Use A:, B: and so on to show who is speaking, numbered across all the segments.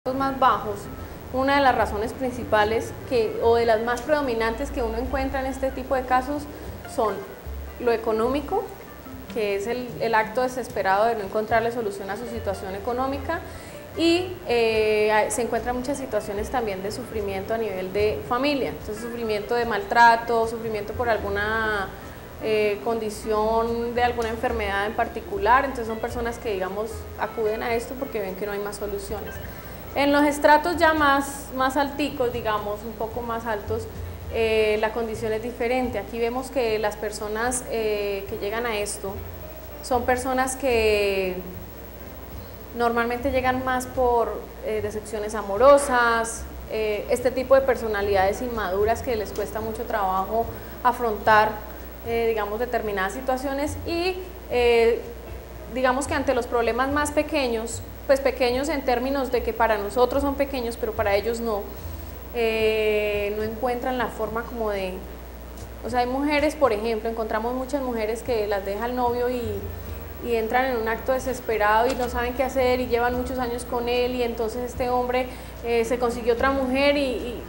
A: más bajos, una de las razones principales o de las más predominantes que uno encuentra en este tipo de casos son lo económico, que es el acto desesperado de no encontrarle solución a su situación económica, y se encuentran muchas situaciones también de sufrimiento a nivel de familia, entonces sufrimiento de maltrato, sufrimiento por alguna condición de alguna enfermedad en particular. Entonces son personas que, digamos, acuden a esto porque ven que no hay más soluciones. En los estratos ya más alticos, digamos, un poco más altos, la condición es diferente. Aquí vemos que las personas que llegan a esto son personas que normalmente llegan más por decepciones amorosas, este tipo de personalidades inmaduras que les cuesta mucho trabajo afrontar, digamos, determinadas situaciones, y digamos que ante los problemas más pequeños, pues pequeños en términos de que para nosotros son pequeños, pero para ellos no encuentran la forma como de... O sea, hay mujeres, por ejemplo, encontramos muchas mujeres que las deja el novio y entran en un acto desesperado y no saben qué hacer y llevan muchos años con él, y entonces este hombre se consiguió otra mujer y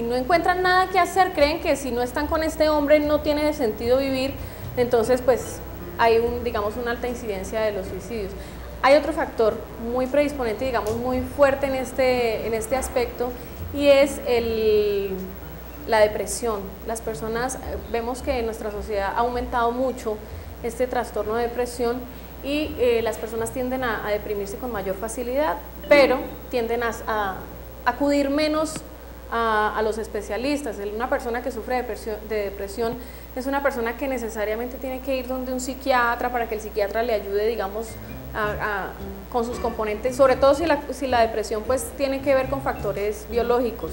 A: no encuentran nada que hacer, creen que si no están con este hombre no tiene sentido vivir, entonces pues hay digamos una alta incidencia de los suicidios. Hay otro factor muy predisponente, digamos muy fuerte en este aspecto, y es la depresión. Las personas, vemos que en nuestra sociedad ha aumentado mucho este trastorno de depresión, y las personas tienden a deprimirse con mayor facilidad, pero tienden a acudir menos a los especialistas. Una persona que sufre de depresión es una persona que necesariamente tiene que ir donde un psiquiatra para que el psiquiatra le ayude, digamos, con sus componentes, sobre todo si la depresión pues tiene que ver con factores biológicos.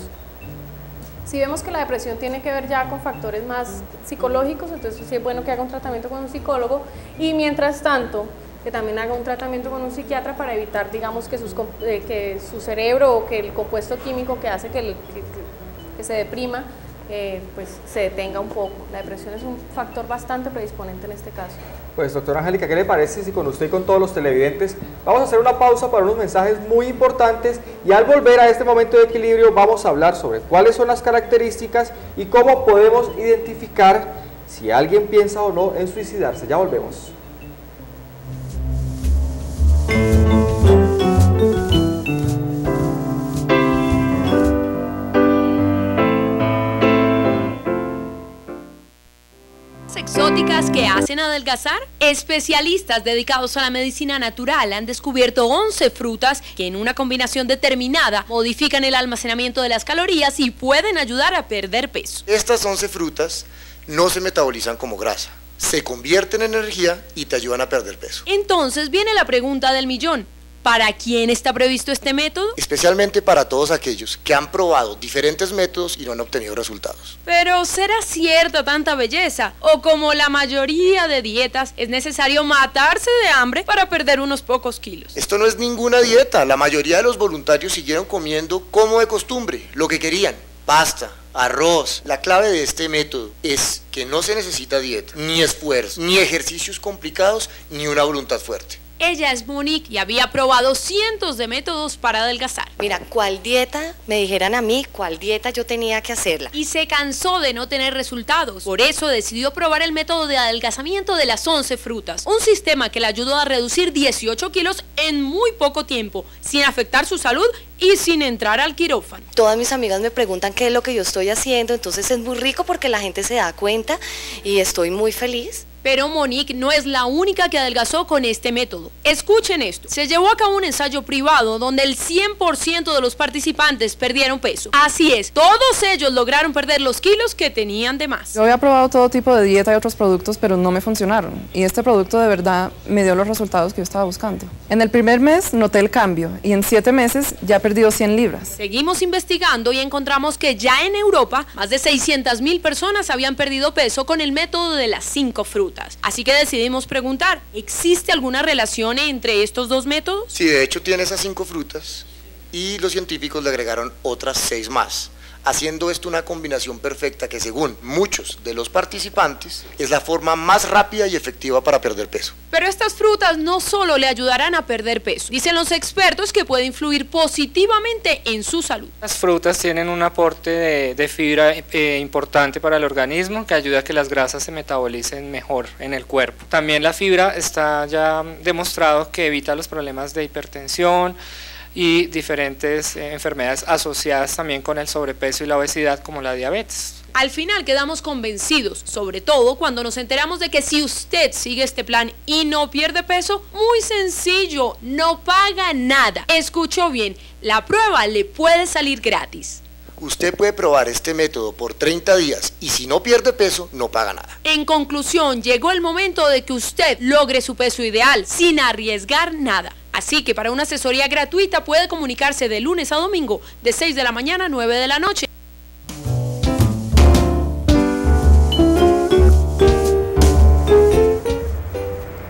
A: Si vemos que la depresión tiene que ver ya con factores más psicológicos, entonces sí es bueno que haga un tratamiento con un psicólogo, y mientras tanto que también haga un tratamiento con un psiquiatra para evitar, digamos, que su cerebro, o que el compuesto químico que hace que se deprima, pues se detenga un poco. La depresión es un factor bastante predisponente en este caso.
B: Pues doctora Angélica, ¿qué le parece si con usted y con todos los televidentes vamos a hacer una pausa para unos mensajes muy importantes, y al volver a este momento de equilibrio vamos a hablar sobre cuáles son las características y cómo podemos identificar si alguien piensa o no en suicidarse? Ya volvemos.
C: Exóticas que hacen adelgazar. Especialistas dedicados a la medicina natural han descubierto 11 frutas que en una combinación determinada modifican el almacenamiento de las calorías y pueden ayudar a perder peso.
D: Estas 11 frutas no se metabolizan como grasa, se convierten en energía y te ayudan a perder peso.
C: Entonces viene la pregunta del millón. ¿Para quién está previsto este método?
D: Especialmente para todos aquellos que han probado diferentes métodos y no han obtenido resultados.
C: Pero ¿será cierta tanta belleza? ¿O como la mayoría de dietas es necesario matarse de hambre para perder unos pocos kilos?
D: Esto no es ninguna dieta. La mayoría de los voluntarios siguieron comiendo como de costumbre, lo que querían: pasta, arroz. La clave de este método es que no se necesita dieta, ni esfuerzo, ni ejercicios complicados, ni una voluntad fuerte.
C: Ella es Monique y había probado cientos de métodos para adelgazar.
E: Mira, ¿cuál dieta me dijeran a mí, cuál dieta yo tenía que hacerla?
C: Y se cansó de no tener resultados. Por eso decidió probar el método de adelgazamiento de las 11 frutas. Un sistema que le ayudó a reducir 18 kilos en muy poco tiempo, sin afectar su salud y sin entrar al quirófano.
E: Todas mis amigas me preguntan qué es lo que yo estoy haciendo, entonces es muy rico porque la gente se da cuenta y estoy muy feliz.
C: Pero Monique no es la única que adelgazó con este método. Escuchen esto. Se llevó a cabo un ensayo privado donde el 100% de los participantes perdieron peso. Así es, todos ellos lograron perder los kilos que tenían de más.
F: Yo había probado todo tipo de dieta y otros productos, pero no me funcionaron. Y este producto de verdad me dio los resultados que yo estaba buscando. En el primer mes noté el cambio y en 7 meses ya he perdido 100 libras.
C: Seguimos investigando y encontramos que ya en Europa más de 600.000 personas habían perdido peso con el método de las 5 frutas. Así que decidimos preguntar, ¿existe alguna relación entre estos dos métodos?
D: Sí, de hecho tiene esas 5 frutas y los científicos le agregaron otras 6 más, haciendo esto una combinación perfecta que, según muchos de los participantes, es la forma más rápida y efectiva para perder peso.
C: Pero estas frutas no solo le ayudarán a perder peso, dicen los expertos que puede influir positivamente en su salud.
G: Las frutas tienen un aporte de fibra importante para el organismo que ayuda a que las grasas se metabolicen mejor en el cuerpo. También la fibra está ya demostrado que evita los problemas de hipertensión y diferentes enfermedades asociadas también con el sobrepeso y la obesidad, como la diabetes.
C: Al final quedamos convencidos, sobre todo cuando nos enteramos de que si usted sigue este plan y no pierde peso, muy sencillo, no paga nada. Escuchó bien, la prueba le puede salir gratis.
D: Usted puede probar este método por 30 días y si no pierde peso, no paga nada.
C: En conclusión, llegó el momento de que usted logre su peso ideal sin arriesgar nada. Así que para una asesoría gratuita puede comunicarse de lunes a domingo de 6 de la mañana a 9 de la noche.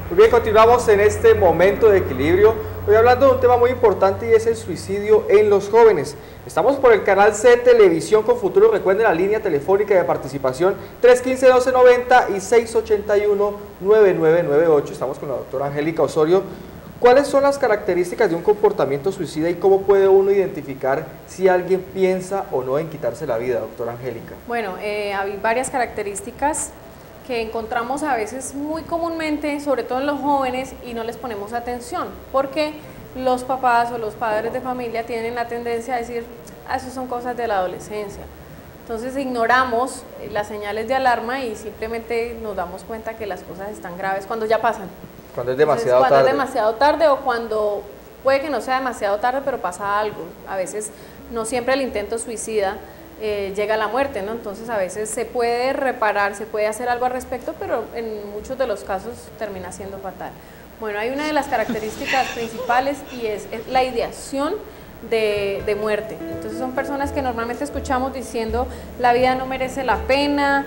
B: Muy bien, continuamos en este momento de equilibrio. Hoy hablando de un tema muy importante y es el suicidio en los jóvenes. Estamos por el canal C Televisión con Futuro. Recuerden la línea telefónica de participación 315-1290 y 681-9998. Estamos con la doctora Angélica Osorio. ¿Cuáles son las características de un comportamiento suicida y cómo puede uno identificar si alguien piensa o no en quitarse la vida, doctora Angélica?
A: Bueno, hay varias características que encontramos a veces muy comúnmente, sobre todo en los jóvenes, y no les ponemos atención, porque los papás o los padres de familia tienen la tendencia a decir, eso son cosas de la adolescencia. Entonces ignoramos las señales de alarma y simplemente nos damos cuenta que las cosas están graves cuando ya pasan.
B: Cuando es demasiado tarde.
A: Cuando es demasiado tarde o cuando puede que no sea demasiado tarde, pero pasa algo. A veces no siempre el intento suicida llega a la muerte, ¿no? Entonces a veces se puede reparar, se puede hacer algo al respecto, pero en muchos de los casos termina siendo fatal. Bueno, hay una de las características principales y es la ideación de muerte. Entonces son personas que normalmente escuchamos diciendo la vida no merece la pena,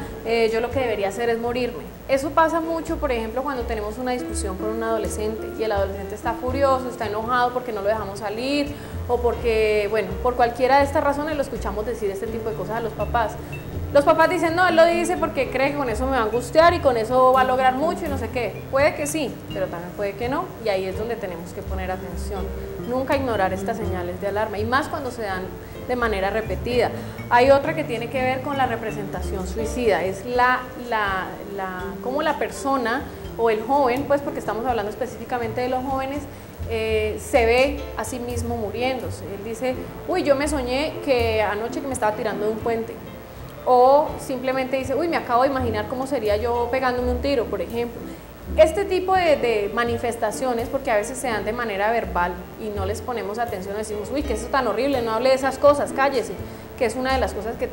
A: yo lo que debería hacer es morirme. Eso pasa mucho, por ejemplo, cuando tenemos una discusión con un adolescente y el adolescente está furioso, está enojado porque no lo dejamos salir o porque, bueno, por cualquiera de estas razones lo escuchamos decir este tipo de cosas a los papás. Los papás dicen, no, él lo dice porque cree que con eso me va a angustiar y con eso va a lograr mucho y no sé qué. Puede que sí, pero también puede que no, y ahí es donde tenemos que poner atención. Nunca ignorar estas señales de alarma, y más cuando se dan de manera repetida. Hay otra que tiene que ver con la representación suicida, es cómo la persona o el joven, pues porque estamos hablando específicamente de los jóvenes, se ve a sí mismo muriéndose. Él dice, uy, yo me soñé que anoche que me estaba tirando de un puente. O simplemente dice, uy, me acabo de imaginar cómo sería yo pegándome un tiro, por ejemplo. Este tipo de manifestaciones, porque a veces se dan de manera verbal y no les ponemos atención, decimos, uy, que eso es tan horrible, no hable de esas cosas, cállese, que es una de las cosas que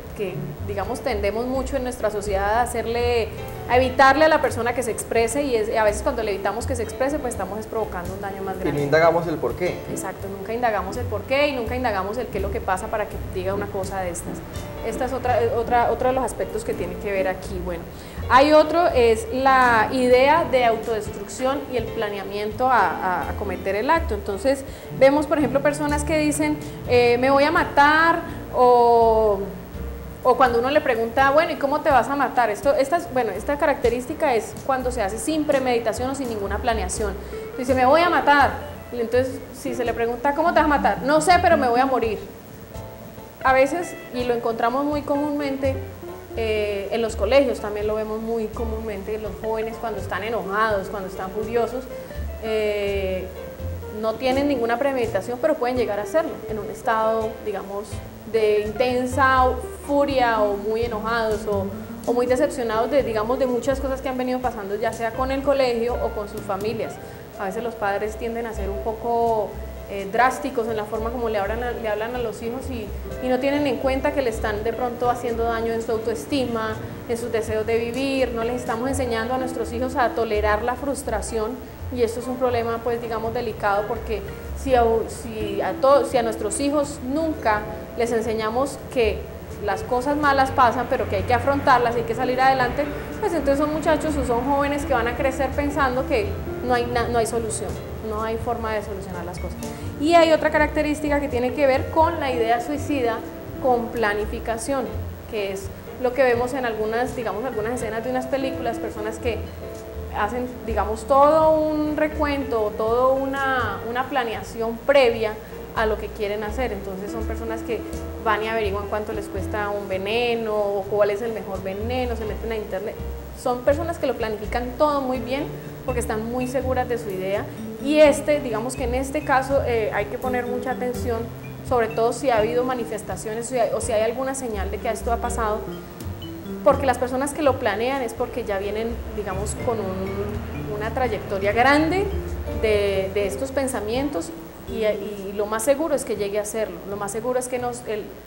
A: digamos, tendemos mucho en nuestra sociedad a evitarle a la persona que se exprese, y a veces cuando le evitamos que se exprese, pues estamos provocando un daño más grande.
B: Y no indagamos el por qué.
A: Exacto, nunca indagamos el por qué y nunca indagamos el qué es lo que pasa para que diga una cosa de estas. Esta es otro de los aspectos que tiene que ver aquí. Bueno, hay otro, es la idea de autodestrucción y el planeamiento a cometer el acto. Entonces, vemos, por ejemplo, personas que dicen, me voy a matar, o cuando uno le pregunta, bueno, ¿y cómo te vas a matar? Esta característica es cuando se hace sin premeditación o sin ninguna planeación. Dice, me voy a matar. Y entonces, si se le pregunta, ¿cómo te vas a matar? No sé, pero me voy a morir. A veces, y lo encontramos muy comúnmente, en los colegios también lo vemos muy comúnmente, los jóvenes cuando están enojados, cuando están furiosos, no tienen ninguna premeditación, pero pueden llegar a hacerlo en un estado, digamos, de intensa furia o muy enojados o muy decepcionados de muchas cosas que han venido pasando, ya sea con el colegio o con sus familias. A veces los padres tienden a ser un poco drásticos en la forma como le hablan a los hijos y no tienen en cuenta que le están de pronto haciendo daño en su autoestima, en sus deseos de vivir. No les estamos enseñando a nuestros hijos a tolerar la frustración, y esto es un problema, pues, digamos, delicado, porque si a nuestros hijos nunca les enseñamos que las cosas malas pasan, pero que hay que afrontarlas y hay que salir adelante, pues entonces son muchachos o son jóvenes que van a crecer pensando que no hay solución, no hay forma de solucionar las cosas. Y hay otra característica que tiene que ver con la idea suicida con planificación, que es lo que vemos en algunas, digamos, algunas escenas de unas películas, personas que hacen, digamos, todo un recuento, toda una planeación previa a lo que quieren hacer. Entonces son personas que van y averiguan cuánto les cuesta un veneno, o cuál es el mejor veneno, se meten a internet. Son personas que lo planifican todo muy bien porque están muy seguras de su idea, y digamos que en este caso hay que poner mucha atención, sobre todo si ha habido manifestaciones o si hay alguna señal de que esto ha pasado, porque las personas que lo planean es porque ya vienen, digamos, con una trayectoria grande de estos pensamientos, y lo más seguro es que llegue a hacerlo. Lo más seguro es que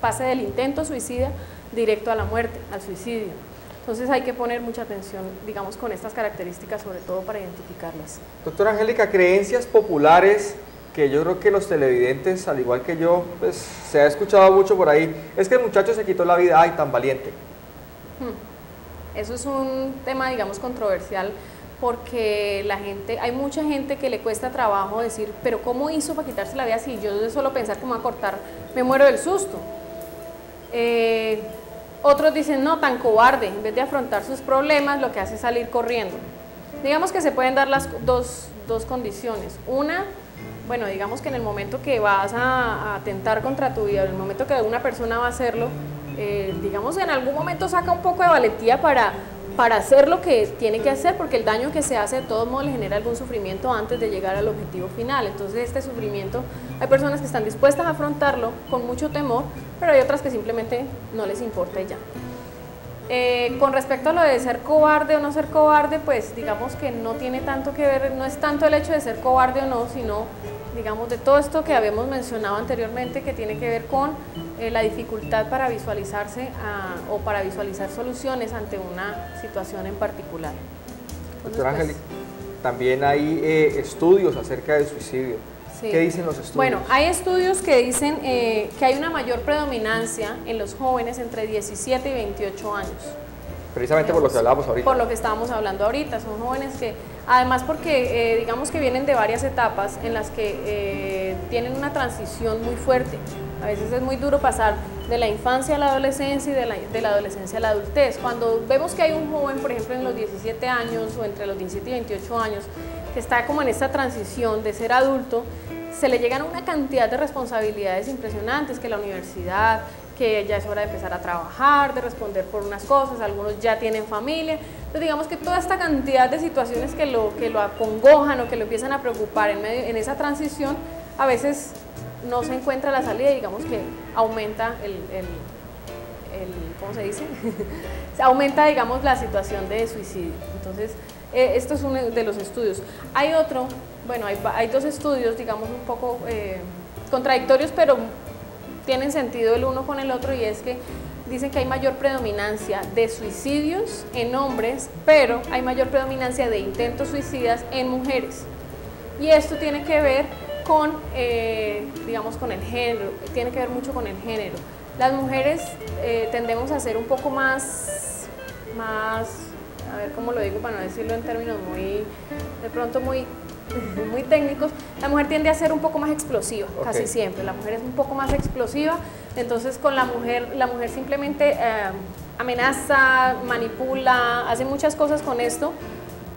A: pase del intento suicida directo a la muerte, al suicidio. Entonces hay que poner mucha atención, digamos, con estas características, sobre todo para identificarlas.
B: Doctora Angélica, creencias populares que yo creo que los televidentes, al igual que yo, pues se ha escuchado mucho por ahí, es que el muchacho se quitó la vida, ay, tan valiente.
A: Eso es un tema, digamos, controversial, porque hay mucha gente que le cuesta trabajo decir, pero ¿cómo hizo para quitarse la vida si yo de solo pensar cómo acortar me muero del susto? Otros dicen, no, tan cobarde, en vez de afrontar sus problemas, lo que hace es salir corriendo. Digamos que se pueden dar las dos condiciones. Una, bueno, digamos que en el momento que vas a atentar contra tu vida, en el momento que una persona va a hacerlo, digamos, en algún momento saca un poco de valentía para hacer lo que tiene que hacer, porque el daño que se hace de todos modos le genera algún sufrimiento antes de llegar al objetivo final. Entonces este sufrimiento, hay personas que están dispuestas a afrontarlo con mucho temor, pero hay otras que simplemente no les importa y ya. Con respecto a lo de ser cobarde o no ser cobarde, pues digamos que no tiene tanto que ver, no es tanto el hecho de ser cobarde o no, sino digamos de todo esto que habíamos mencionado anteriormente, que tiene que ver con la dificultad para visualizarse o para visualizar soluciones ante una situación en particular.
B: Doctora Angélica, también hay estudios acerca del suicidio. Sí. ¿Qué dicen los estudios?
A: Bueno, hay estudios que dicen que hay una mayor predominancia en los jóvenes entre 17 y 28 años.
B: Precisamente por lo que hablábamos ahorita.
A: Por lo que estábamos hablando ahorita, son jóvenes que, además porque digamos que vienen de varias etapas en las que tienen una transición muy fuerte. A veces es muy duro pasar de la infancia a la adolescencia y de la adolescencia a la adultez. Cuando vemos que hay un joven, por ejemplo, en los 17 años o entre los 17 y 28 años, que está como en esta transición de ser adulto, se le llegan una cantidad de responsabilidades impresionantes, que la universidad, que ya es hora de empezar a trabajar, de responder por unas cosas, algunos ya tienen familia. Entonces digamos que toda esta cantidad de situaciones que lo acongojan o que lo empiezan a preocupar en esa transición, a veces no se encuentra la salida y digamos que aumenta ¿cómo se dice? Aumenta, digamos, la situación de suicidio. Entonces, esto es uno de los estudios. Hay otro, bueno, hay dos estudios, digamos, un poco contradictorios, pero tienen sentido el uno con el otro, y es que dicen que hay mayor predominancia de suicidios en hombres, pero hay mayor predominancia de intentos suicidas en mujeres. Y esto tiene que ver con, digamos, con el género, tiene que ver mucho con el género. Las mujeres tendemos a ser un poco más, a ver cómo lo digo para no decirlo en términos muy técnicos. La mujer tiende a ser un poco más explosiva, okay, casi siempre. La mujer es un poco más explosiva, entonces con la mujer simplemente amenaza, manipula, hace muchas cosas con esto,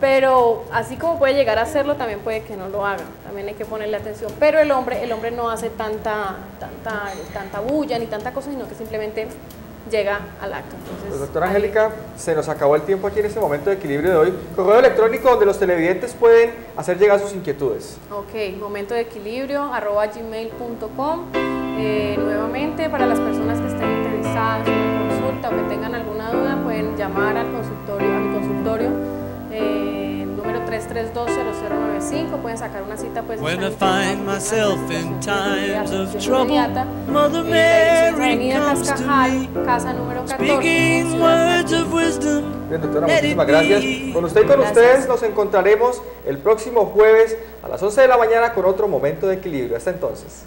A: pero así como puede llegar a hacerlo, también puede que no lo haga, también hay que ponerle atención. Pero el hombre no hace tanta bulla ni tanta cosa, sino que simplemente llega al acto. Entonces,
B: pues, doctora Angélica, se nos acabó el tiempo aquí en este momento de equilibrio de hoy. Correo electrónico donde los televidentes pueden hacer llegar sus inquietudes.
A: Ok, momentodeequilibrio@gmail.com. Nuevamente, para las personas que estén interesadas en una consulta o que tengan alguna duda, pueden llamar a mi consultorio, número 332-0095, pueden sacar una cita, pues
H: When I find myself in times of trouble, Mother Mary comes to me,
A: casa número 14,
H: speaking words of wisdom.
B: Bien, doctora, muchísimas gracias. Con usted y con ustedes nos encontraremos el próximo jueves a las 11 de la mañana con otro Momento de Equilibrio. Hasta entonces.